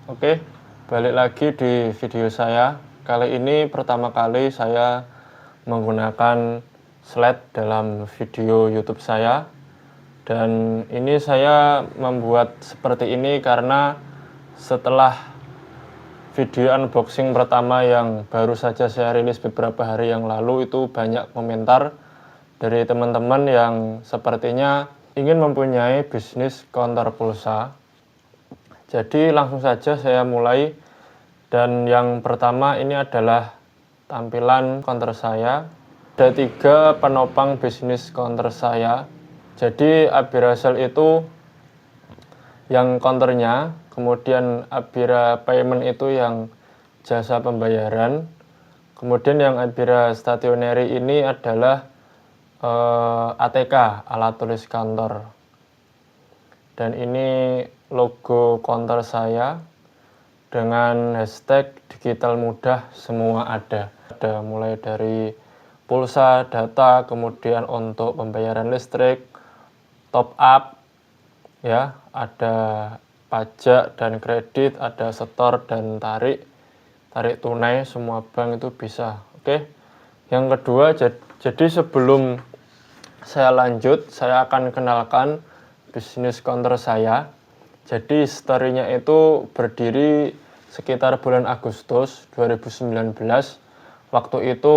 Oke, balik lagi di video saya. Kali ini pertama kali saya menggunakan slide dalam video YouTube saya. Dan ini saya membuat seperti ini karena setelah video unboxing pertama yang baru saja saya rilis beberapa hari yang lalu, itu banyak komentar dari teman-teman yang sepertinya ingin mempunyai bisnis counter pulsa. Jadi langsung saja saya mulai, dan yang pertama ini adalah tampilan counter saya. Ada 3 penopang bisnis counter saya. Jadi Abirasel itu yang counternya, kemudian Abira Payment itu yang jasa pembayaran, kemudian yang Abira Stationery ini adalah ATK, alat tulis kantor. Dan ini logo counter saya dengan hashtag digital mudah, semua ada. Ada mulai dari pulsa, data, kemudian untuk pembayaran listrik, top up, ya, ada pajak dan kredit, ada setor dan tarik tunai, semua bank itu bisa. Oke. Yang kedua, jadi sebelum saya lanjut, saya akan kenalkan bisnis counter saya. Jadi historinya itu berdiri sekitar bulan Agustus 2019. Waktu itu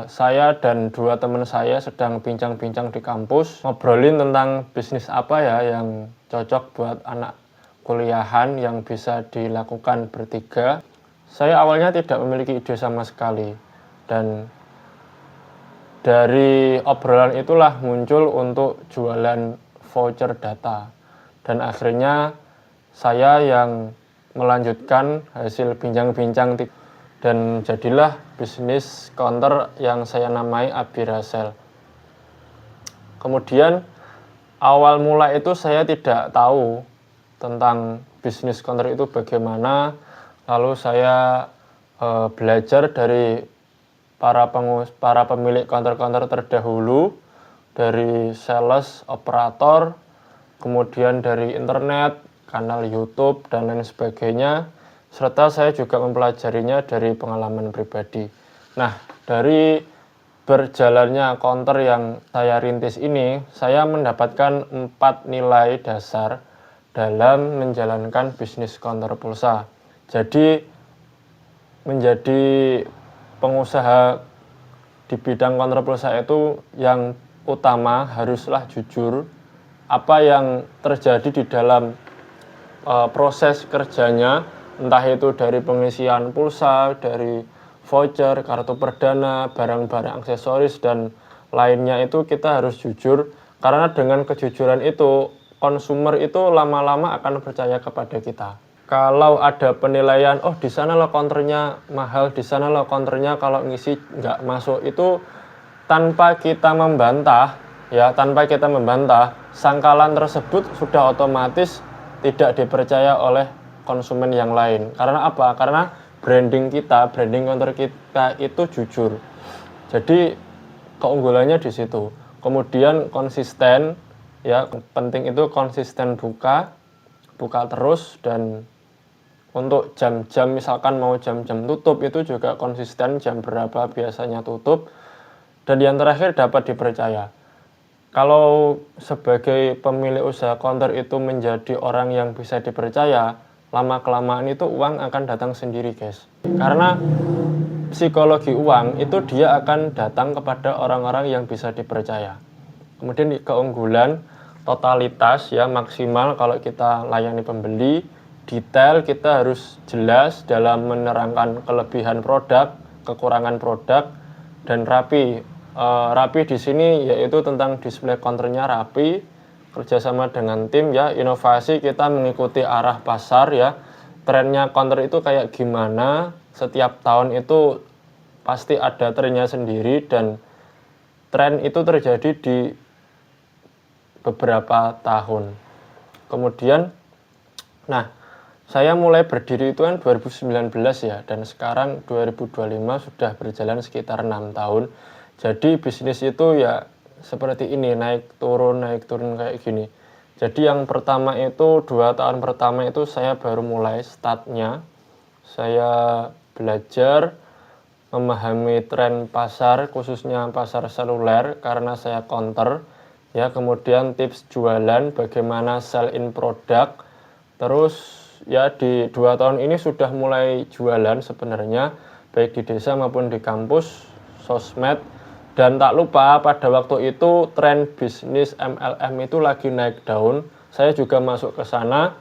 saya dan 2 teman saya sedang bincang-bincang di kampus, ngobrolin tentang bisnis apa ya yang cocok buat anak kuliahan yang bisa dilakukan bertiga. Saya awalnya tidak memiliki ide sama sekali, dan dari obrolan itulah muncul untuk jualan voucher data. Dan akhirnya saya yang melanjutkan hasil bincang-bincang, dan jadilah bisnis counter yang saya namai Abirasel. Kemudian awal mula itu saya tidak tahu tentang bisnis counter itu bagaimana. Lalu saya belajar dari para pemilik counter-counter terdahulu, dari sales, operator, kemudian dari internet, kanal YouTube, dan lain sebagainya, serta saya juga mempelajarinya dari pengalaman pribadi. Nah, dari berjalannya counter yang saya rintis ini, saya mendapatkan 4 nilai dasar dalam menjalankan bisnis counter pulsa. Jadi menjadi pengusaha di bidang counter pulsa itu yang utama haruslah jujur. Apa yang terjadi di dalam proses kerjanya, entah itu dari pengisian pulsa, dari voucher, kartu perdana, barang-barang aksesoris, dan lainnya, itu kita harus jujur. Karena dengan kejujuran itu, konsumer itu lama-lama akan percaya kepada kita. Kalau ada penilaian, oh di sana lo counternya mahal, di sana lo counternya kalau ngisi nggak masuk, itu tanpa kita membantah, sangkalan tersebut sudah otomatis tidak dipercaya oleh konsumen yang lain. Karena apa? Karena branding counter kita itu jujur. Jadi keunggulannya di situ. Kemudian konsisten, ya, penting itu konsisten buka terus, dan untuk jam-jam, misalkan mau jam-jam tutup, itu juga konsisten jam berapa biasanya tutup. Dan yang terakhir, dapat dipercaya. Kalau sebagai pemilik usaha counter itu menjadi orang yang bisa dipercaya, lama-kelamaan itu uang akan datang sendiri, guys. Karena psikologi uang itu dia akan datang kepada orang-orang yang bisa dipercaya. Kemudian keunggulan, totalitas, ya, maksimal kalau kita layani pembeli. Detail, kita harus jelas dalam menerangkan kelebihan produk, kekurangan produk, dan rapi. Rapi di sini yaitu tentang display counternya rapi, kerjasama dengan tim, ya, inovasi, kita mengikuti arah pasar, ya. Trennya counter itu kayak gimana, setiap tahun itu pasti ada trennya sendiri, dan tren itu terjadi di beberapa tahun. Kemudian, nah, saya mulai berdiri itu kan 2019, ya, dan sekarang 2025 sudah berjalan sekitar 6 tahun. Jadi bisnis itu ya seperti ini, naik turun kayak gini. Jadi yang pertama itu 2 tahun pertama itu saya baru mulai startnya. Saya belajar memahami tren pasar, khususnya pasar seluler karena saya counter. Ya, kemudian tips jualan, bagaimana sell in produk. Terus ya di 2 tahun ini sudah mulai jualan sebenarnya, baik di desa maupun di kampus, sosmed. Dan tak lupa pada waktu itu tren bisnis MLM itu lagi naik daun. Saya juga masuk ke sana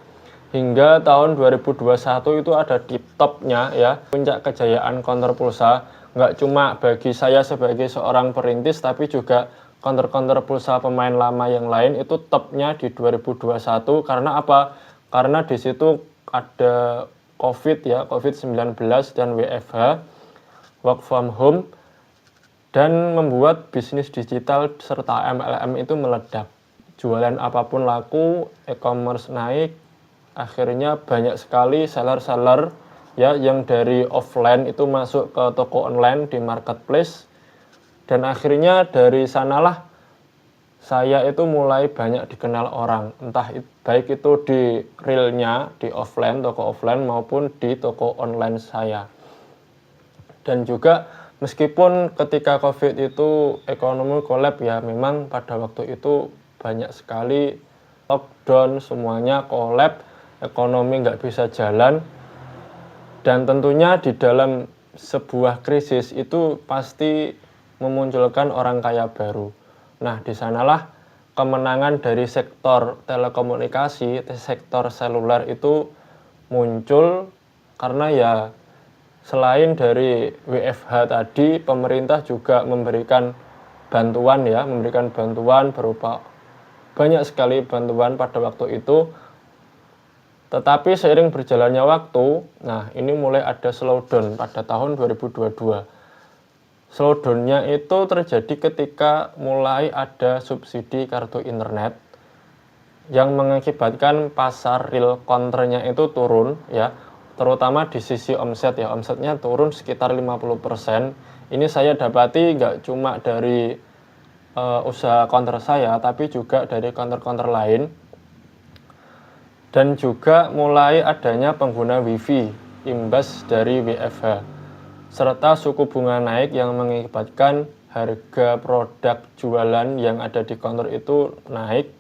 hingga tahun 2021 itu ada di topnya ya, puncak kejayaan counter pulsa. Nggak cuma bagi saya sebagai seorang perintis, tapi juga counter-counter pulsa pemain lama yang lain itu topnya di 2021. Karena apa? Karena di situ ada COVID ya, COVID-19 dan WFH, work from home, dan membuat bisnis digital serta MLM itu meledak. Jualan apapun laku, e-commerce naik, akhirnya banyak sekali seller-seller ya yang dari offline itu masuk ke toko online di marketplace, dan akhirnya dari sanalah saya itu mulai banyak dikenal orang, entah baik itu di realnya, di offline, toko offline maupun di toko online saya. Dan juga meskipun ketika COVID itu ekonomi kolab ya, memang pada waktu itu banyak sekali lockdown, semuanya kolab, ekonomi nggak bisa jalan. Dan tentunya di dalam sebuah krisis itu pasti memunculkan orang kaya baru. Nah, di sanalah kemenangan dari sektor telekomunikasi, sektor seluler itu muncul karena ya selain dari WFH tadi, pemerintah juga memberikan bantuan ya, memberikan bantuan berupa banyak sekali bantuan pada waktu itu. Tetapi seiring berjalannya waktu, nah ini mulai ada slowdown pada tahun 2022. Slowdownnya itu terjadi ketika mulai ada subsidi kartu internet yang mengakibatkan pasar real counternya itu turun ya, terutama di sisi omset ya, omsetnya turun sekitar 50%. Ini saya dapati nggak cuma dari usaha counter saya, tapi juga dari counter-counter lain. Dan juga mulai adanya pengguna wifi, imbas dari WFH, serta suku bunga naik yang mengakibatkan harga produk jualan yang ada di counter itu naik.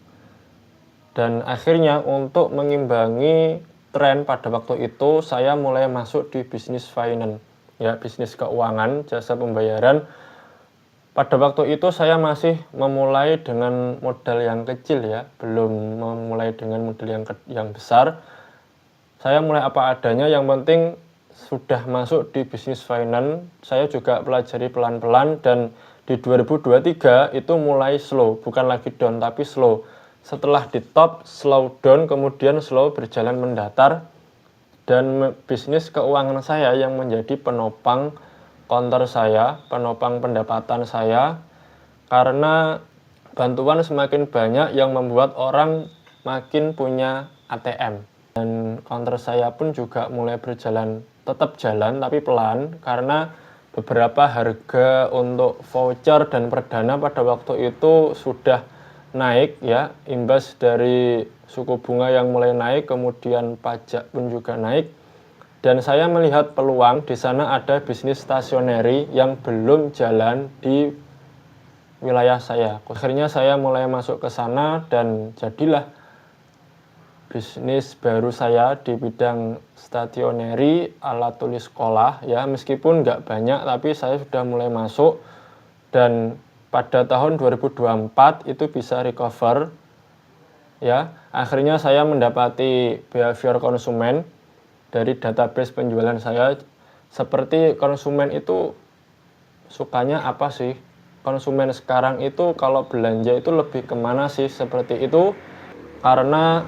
Dan akhirnya untuk mengimbangi tren pada waktu itu, saya mulai masuk di bisnis finance, ya, bisnis keuangan, jasa pembayaran. Pada waktu itu saya masih memulai dengan modal yang kecil ya, belum memulai dengan modal yang besar. Saya mulai apa adanya, yang penting sudah masuk di bisnis finance. Saya juga pelajari pelan-pelan dan di 2023 itu mulai slow, bukan lagi down tapi slow. Setelah di top, slow down, kemudian slow berjalan mendatar, dan bisnis keuangan saya yang menjadi penopang counter saya, penopang pendapatan saya, karena bantuan semakin banyak yang membuat orang makin punya ATM. Dan counter saya pun juga mulai berjalan, tetap jalan tapi pelan, karena beberapa harga untuk voucher dan perdana pada waktu itu sudah naik ya, imbas dari suku bunga yang mulai naik, kemudian pajak pun juga naik. Dan saya melihat peluang di sana ada bisnis stationery yang belum jalan di wilayah saya. Akhirnya saya mulai masuk ke sana dan jadilah bisnis baru saya di bidang stationery, alat tulis sekolah ya. Meskipun nggak banyak tapi saya sudah mulai masuk, dan pada tahun 2024 itu bisa recover ya. Akhirnya saya mendapati behavior konsumen dari database penjualan saya, seperti konsumen itu sukanya apa sih, konsumen sekarang itu kalau belanja itu lebih kemana sih, seperti itu. Karena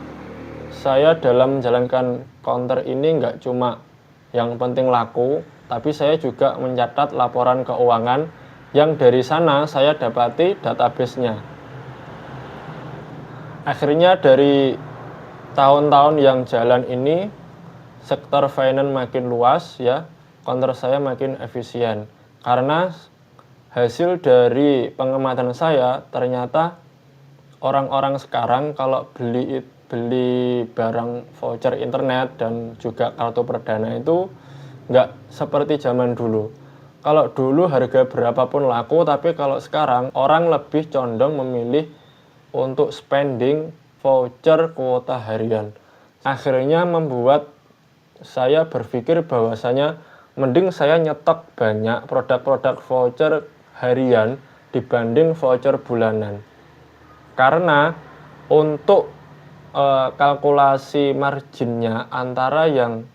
saya dalam menjalankan counter ini nggak cuma yang penting laku, tapi saya juga mencatat laporan keuangan yang dari sana saya dapati database-nya. Akhirnya dari tahun-tahun yang jalan ini, sektor finance makin luas ya, counter saya makin efisien. Karena hasil dari pengamatan saya ternyata orang-orang sekarang kalau beli barang voucher internet dan juga kartu perdana itu nggak seperti zaman dulu. Kalau dulu harga berapapun laku, tapi kalau sekarang orang lebih condong memilih untuk spending voucher kuota harian. Akhirnya membuat saya berpikir bahwasanya mending saya nyetok banyak produk-produk voucher harian dibanding voucher bulanan. Karena untuk kalkulasi marginnya antara yang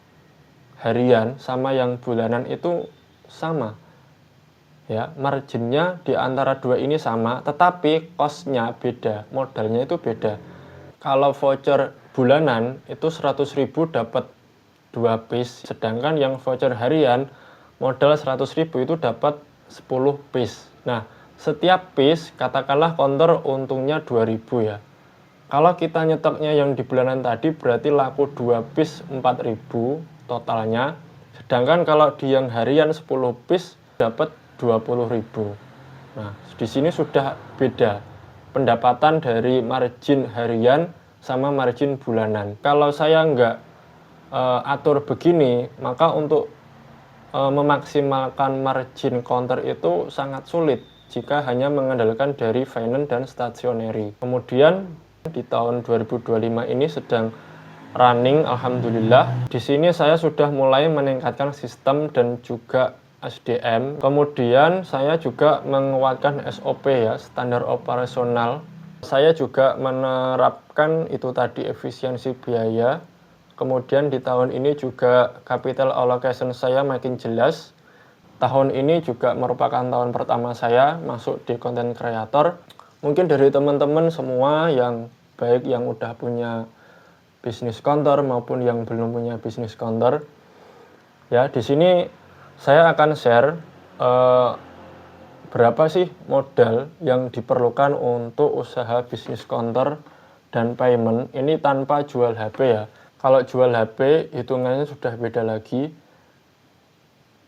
harian sama yang bulanan itu sama. Ya, marginnya di antara dua ini sama, tetapi cost-nya beda, modalnya itu beda. Kalau voucher bulanan itu 100.000 dapat 2 piece, sedangkan yang voucher harian modal 100.000 itu dapat 10 piece. Nah, setiap piece katakanlah counter untungnya 2.000 ya. Kalau kita nyetoknya yang di bulanan tadi berarti laku 2 piece 4.000 totalnya. Sedangkan kalau di yang harian 10 piece dapat 20.000. Nah, di sini sudah beda pendapatan dari margin harian sama margin bulanan. Kalau saya nggak atur begini, maka untuk memaksimalkan margin counter itu sangat sulit jika hanya mengandalkan dari finance dan stationery. Kemudian di tahun 2025 ini sedang running, alhamdulillah. Di sini saya sudah mulai meningkatkan sistem dan juga SDM. Kemudian saya juga menguatkan SOP ya, standar operasional. Saya juga menerapkan itu tadi efisiensi biaya. Kemudian di tahun ini juga capital allocation saya makin jelas. Tahun ini juga merupakan tahun pertama saya masuk di content creator. Mungkin dari teman-teman semua yang baik yang udah punya bisnis counter maupun yang belum punya bisnis counter, ya di sini saya akan share berapa sih modal yang diperlukan untuk usaha bisnis counter dan payment. Ini tanpa jual HP ya. Kalau jual HP hitungannya sudah beda lagi.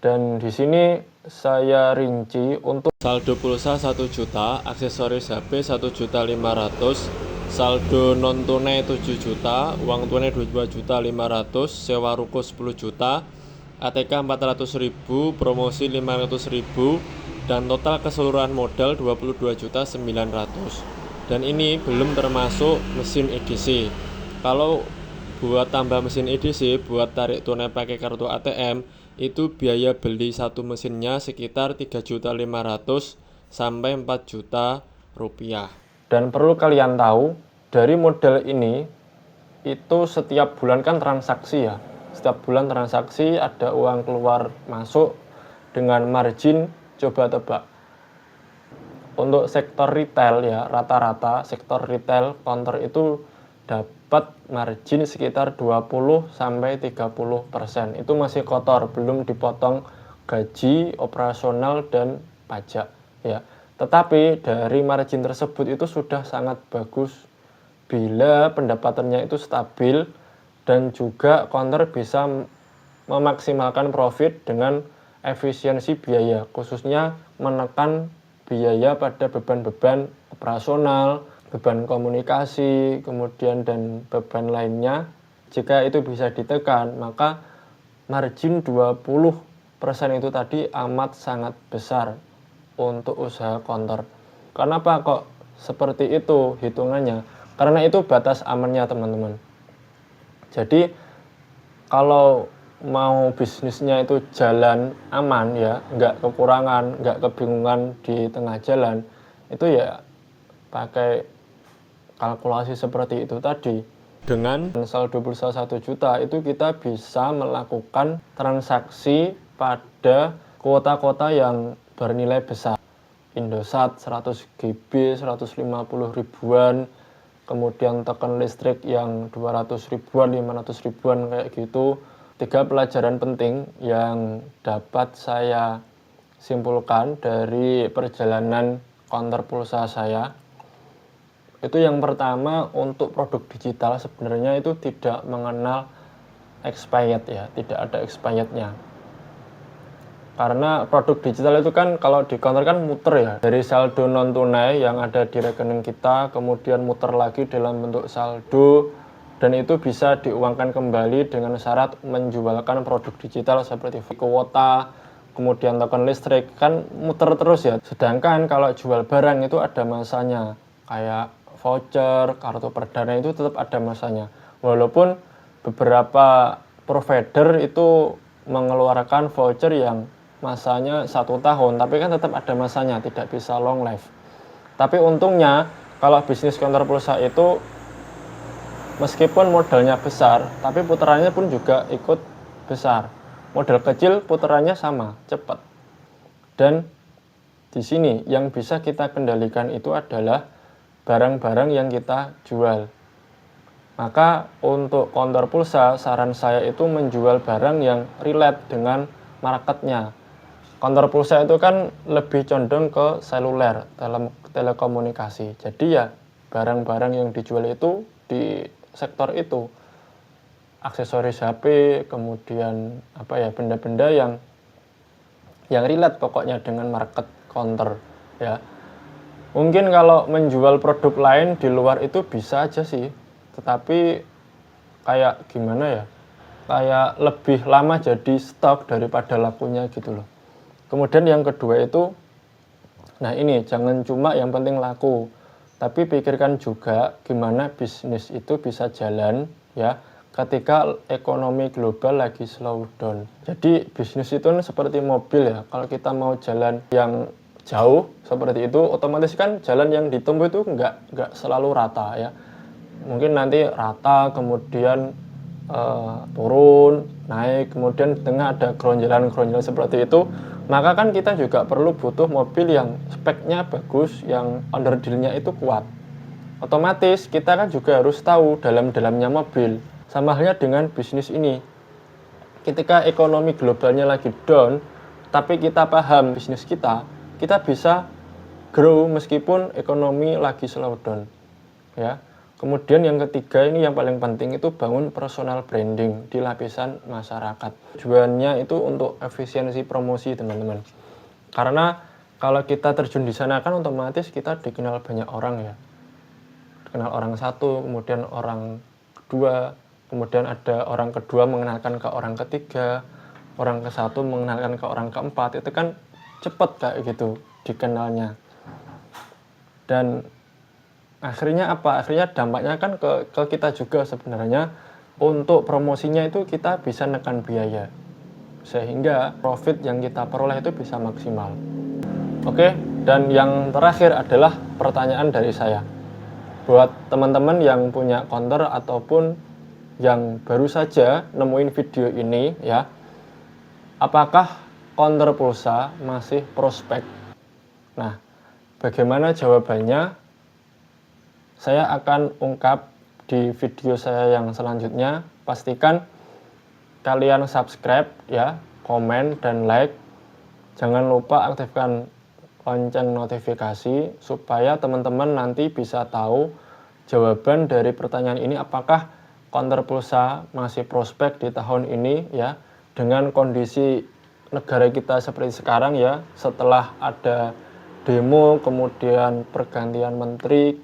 Dan di sini saya rinci untuk saldo pulsa 1 juta, aksesoris HP 1.500.000, saldo non tunai 7 juta, uang tunai 2.500.000, sewa ruko 10 juta, ATK 400.000, promosi 500.000, dan total keseluruhan modal 22.900.000. Dan ini belum termasuk mesin EDC. Kalau buat tambah mesin EDC, buat tarik tunai pakai kartu ATM, itu biaya beli satu mesinnya sekitar 3.500.000 sampai 4 juta rupiah. Dan perlu kalian tahu, dari modal ini itu setiap bulan kan transaksi ya. Setiap bulan transaksi ada uang keluar masuk dengan margin, coba tebak. Untuk sektor retail ya, rata-rata sektor retail counter itu dapat margin sekitar 20-30%. Itu masih kotor, belum dipotong gaji, operasional, dan pajak ya. Tetapi dari margin tersebut itu sudah sangat bagus bila pendapatannya itu stabil dan juga counter bisa memaksimalkan profit dengan efisiensi biaya, khususnya menekan biaya pada beban-beban operasional, beban komunikasi, kemudian dan beban lainnya. Jika itu bisa ditekan, maka margin 20% itu tadi amat sangat besar untuk usaha counter. Kenapa kok seperti itu hitungannya? Karena itu batas amannya teman-teman. Jadi kalau mau bisnisnya itu jalan aman ya, nggak kekurangan, nggak kebingungan di tengah jalan, itu ya pakai kalkulasi seperti itu tadi. Dengan saldo pulsa 1 juta itu kita bisa melakukan transaksi pada kuota-kuota yang bernilai besar. Indosat 100 GB, 150 ribuan, kemudian token listrik yang 200 ribuan, 500 ribuan kayak gitu. 3 pelajaran penting yang dapat saya simpulkan dari perjalanan counter pulsa saya. Itu yang pertama, untuk produk digital sebenarnya itu tidak mengenal expired ya, tidak ada expirednya. Karena produk digital itu kan kalau di counter kan muter ya, dari saldo non tunai yang ada di rekening kita, kemudian muter lagi dalam bentuk saldo, dan itu bisa diuangkan kembali dengan syarat menjualkan produk digital seperti kuota, kemudian token listrik, kan muter terus ya. Sedangkan kalau jual barang itu ada masanya, kayak voucher, kartu perdana itu tetap ada masanya. Walaupun beberapa provider itu mengeluarkan voucher yang masanya 1 tahun, tapi kan tetap ada masanya, tidak bisa long life. Tapi untungnya kalau bisnis counter pulsa itu meskipun modalnya besar, tapi putarannya pun juga ikut besar. Modal kecil putarannya sama, cepat. Dan di sini yang bisa kita kendalikan itu adalah barang-barang yang kita jual. Maka untuk counter pulsa, saran saya itu menjual barang yang relate dengan marketnya. Counter pulsa itu kan lebih condong ke seluler, telekomunikasi. Jadi ya barang-barang yang dijual itu di sektor itu. Aksesoris HP, kemudian benda-benda yang relate pokoknya dengan market counter ya. Mungkin kalau menjual produk lain di luar itu bisa aja sih. Tetapi kayak gimana ya? Kayak lebih lama jadi stok daripada lakunya gitu loh. Kemudian yang kedua itu, nah ini jangan cuma yang penting laku, tapi pikirkan juga gimana bisnis itu bisa jalan ya ketika ekonomi global lagi slow down. Jadi bisnis itu seperti mobil ya, kalau kita mau jalan yang jauh seperti itu, otomatis kan jalan yang ditempuh itu nggak selalu rata ya. Mungkin nanti rata, kemudian turun, naik, kemudian di tengah ada geronjalan-geronjalan seperti itu. Maka kan kita juga perlu butuh mobil yang speknya bagus, yang underdealnya itu kuat. Otomatis kita kan juga harus tahu dalam-dalamnya mobil. Sama halnya dengan bisnis ini. Ketika ekonomi globalnya lagi down, tapi kita paham bisnis kita bisa grow meskipun ekonomi lagi slow down. Ya. Kemudian yang ketiga ini yang paling penting itu bangun personal branding di lapisan masyarakat. Tujuannya itu untuk efisiensi promosi teman-teman. Karena kalau kita terjun di sana kan otomatis kita dikenal banyak orang ya. Dikenal orang satu, kemudian orang kedua, kemudian ada orang kedua mengenalkan ke orang ketiga, orang ke satu mengenalkan ke orang keempat. Itu kan cepet kayak gitu dikenalnya. Dan akhirnya apa? Akhirnya dampaknya kan ke kita juga sebenarnya. Untuk promosinya itu kita bisa nekan biaya. Sehingga profit yang kita peroleh itu bisa maksimal. Oke, dan yang terakhir adalah pertanyaan dari saya. Buat teman-teman yang punya counter ataupun yang baru saja nemuin video ini ya. Apakah counter pulsa masih prospek? Nah, bagaimana jawabannya? Saya akan ungkap di video saya yang selanjutnya. Pastikan kalian subscribe ya, komen dan like. Jangan lupa aktifkan lonceng notifikasi supaya teman-teman nanti bisa tahu jawaban dari pertanyaan ini, apakah counter pulsa masih prospek di tahun ini ya, dengan kondisi negara kita seperti sekarang ya, setelah ada demo kemudian pergantian menteri.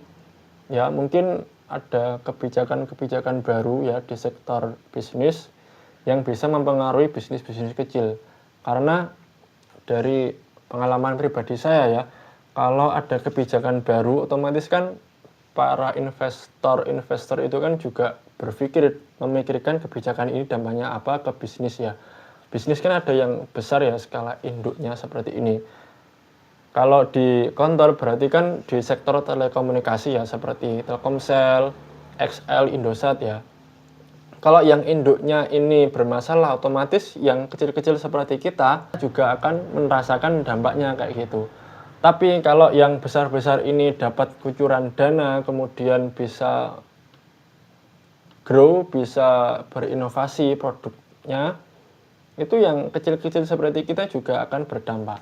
Ya, mungkin ada kebijakan-kebijakan baru ya di sektor bisnis yang bisa mempengaruhi bisnis-bisnis kecil. Karena dari pengalaman pribadi saya ya, kalau ada kebijakan baru otomatis kan para investor itu kan juga memikirkan kebijakan ini dampaknya apa ke bisnis ya. Bisnis kan ada yang besar ya, skala induknya seperti ini. Kalau di counter berarti kan di sektor telekomunikasi ya, seperti Telkomsel, XL, Indosat ya. Kalau yang induknya ini bermasalah, otomatis yang kecil-kecil seperti kita juga akan merasakan dampaknya kayak gitu. Tapi kalau yang besar-besar ini dapat kucuran dana, kemudian bisa grow, bisa berinovasi produknya, itu yang kecil-kecil seperti kita juga akan berdampak.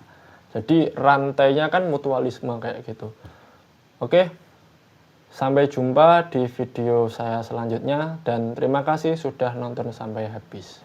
Jadi rantainya kan mutualisme kayak gitu. Oke, sampai jumpa di video saya selanjutnya dan terima kasih sudah nonton sampai habis.